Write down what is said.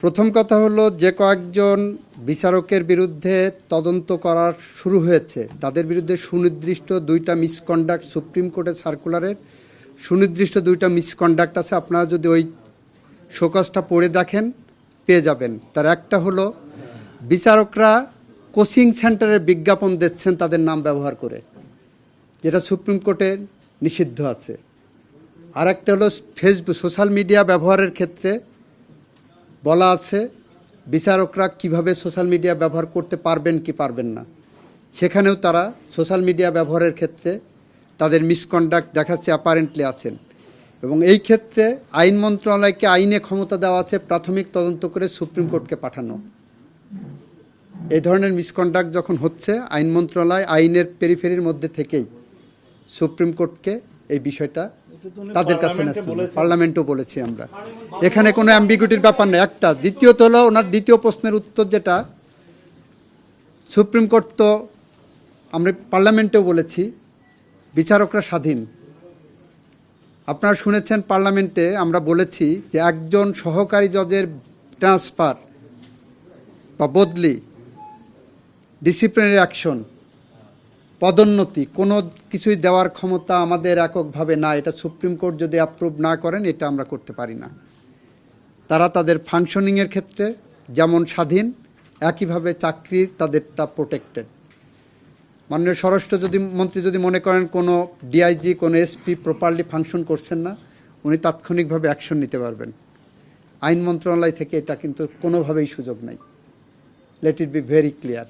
প্রথম কথা হলো, যে কয়েকজন বিচারকের বিরুদ্ধে তদন্ত করা শুরু হয়েছে তাদের বিরুদ্ধে সুনির্দিষ্ট 2টা মিসকন্ডাক্ট, সুপ্রিম কোর্টের সার্কুলারের সুনির্দিষ্ট 2টা মিসকন্ডাক্ট আছে। আপনারা যদি ওই শোকজটা পড়ে দেখেন পেয়ে যাবেন। তার একটা হলো, বিচারকরা কোচিং সেন্টারের বিজ্ঞাপন দিচ্ছেন তাদের নাম ব্যবহার করে, যেটা সুপ্রিম কোর্টে নিষিদ্ধ আছে। আর একটা হলো, ফেসবুক সোশ্যাল মিডিয়া ব্যবহারের ক্ষেত্রে বলা আছে বিচারকরা কিভাবে সোশ্যাল মিডিয়া ব্যবহার করতে পারবেন কি পারবেন না। সেখানেও তারা সোশ্যাল মিডিয়া ব্যবহারের ক্ষেত্রে তাদের মিসকন্ডাক্ট দেখাচ্ছে অ্যাপারেন্টলি আছেন। এবং এই ক্ষেত্রে আইন মন্ত্রণালয়কে আইনে ক্ষমতা দেওয়া আছে প্রাথমিক তদন্ত করে সুপ্রিম কোর্টকে পাঠানো। এই ধরনের মিসকন্ডাক্ট যখন হচ্ছে, আইন মন্ত্রণালয় আইনের পেরিফেরির মধ্যে থেকেই সুপ্রিম কোর্টকে এই বিষয়টা তাদের কাছে পার্লামেন্টও বলেছি আমরা। এখানে কোনো অ্যাম্বিগুইটির ব্যাপার নেই। একটা দ্বিতীয়ত হলো, ওনার দ্বিতীয় প্রশ্নের উত্তর যেটা, সুপ্রিম কোর্ট তো আমরা পার্লামেন্টেও বলেছি বিচারকরা স্বাধীন। আপনারা শুনেছেন পার্লামেন্টে আমরা বলেছি যে একজন সহকারী জজের ট্রান্সফার বা বদলি, ডিসিপ্লিনারি অ্যাকশন, পদোন্নতি কোনো কিছুই দেওয়ার ক্ষমতা আমাদের এককভাবে না। এটা সুপ্রিম কোর্ট যদি অ্যাপ্রুভ না করেন এটা আমরা করতে পারি না। তারা তাদের ফাংশনিংয়ের ক্ষেত্রে যেমন স্বাধীন, একইভাবে চাকরির তাদেরটা প্রোটেক্টেড। মাননীয় স্বরাষ্ট্র মন্ত্রী যদি মনে করেন কোনো ডিআইজি, কোনো এসপি প্রপারলি ফাংশন করছেন না, উনি তাৎক্ষণিকভাবে অ্যাকশন নিতে পারবেন। আইন মন্ত্রণালয় থেকে এটা কিন্তু কোনোভাবেই সুযোগ নাই। Let it be very clear.